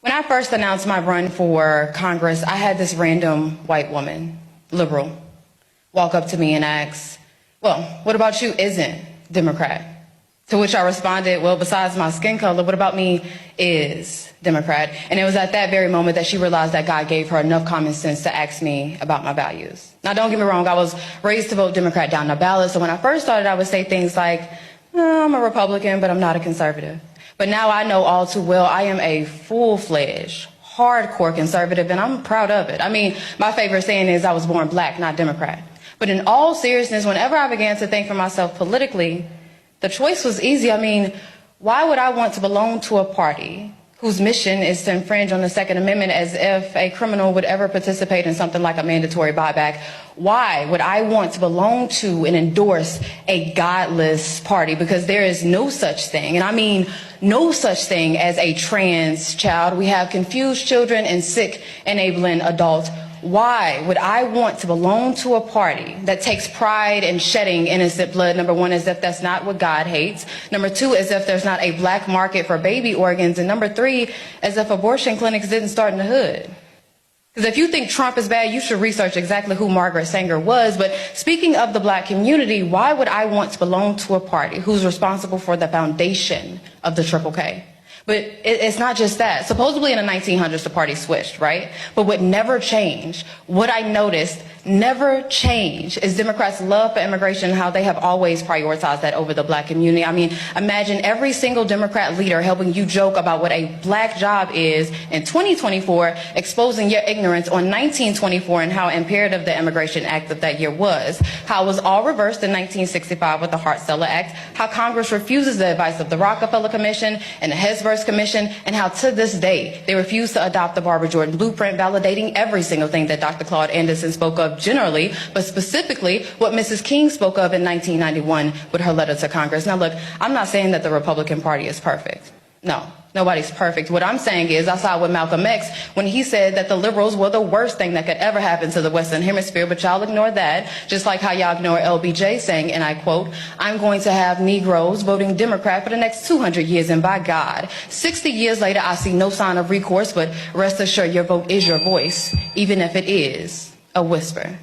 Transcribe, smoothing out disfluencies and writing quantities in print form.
When I first announced my run for Congress, I had this random white woman, liberal, walk up to me and ask, well, what about you isn't Democrat? To which I responded, well, besides my skin color, what about me is Democrat? And it was at that very moment that she realized that God gave her enough common sense to ask me about my values. Now, don't get me wrong, I was raised to vote Democrat down the ballot, so when I first started, I would say things like, I'm a Republican, but I'm not a conservative. But now I know all too well I am a full-fledged, hardcore conservative, and I'm proud of it. I mean, my favorite saying is I was born black, not Democrat. But in all seriousness, whenever I began to think for myself politically, the choice was easy. I mean, why would I want to belong to a party whose mission is to infringe on the Second Amendment as if a criminal would ever participate in something like a mandatory buyback? Why would I want to belong to and endorse a godless party? Because there is no such thing, and I mean no such thing as a trans child. We have confused children and sick enabling adults. Why would I want to belong to a party that takes pride in shedding innocent blood? Number one, as if that's not what God hates. Number two, as if there's not a black market for baby organs. And number three, as if abortion clinics didn't start in the hood. Because if you think Trump is bad, you should research exactly who Margaret Sanger was. But speaking of the black community, why would I want to belong to a party who's responsible for the foundation of the Triple K? But it's not just that. Supposedly in the 1900s, the party switched, right? But what never changed, what I noticed never changed, is Democrats' love for immigration and how they have always prioritized that over the black community. I mean, imagine every single Democrat leader helping you joke about what a black job is in 2024, exposing your ignorance on 1924 and how imperative the Immigration Act of that year was, how it was all reversed in 1965 with the Hart-Celler Act, how Congress refuses the advice of the Rockefeller Commission and the Hesburgh Commission, and how to this day they refuse to adopt the Barbara Jordan blueprint, validating every single thing that Dr. Claude Anderson spoke of generally, but specifically what Mrs. King spoke of in 1991 with her letter to Congress. Now look, I'm not saying that the Republican Party is perfect. No, nobody's perfect. What I'm saying is I saw with Malcolm X when he said that the liberals were the worst thing that could ever happen to the Western Hemisphere, but y'all ignore that, just like how y'all ignore LBJ saying, and I quote, I'm going to have Negroes voting Democrat for the next 200 years, and by God, 60 years later, I see no sign of recourse, but rest assured your vote is your voice, even if it is a whisper.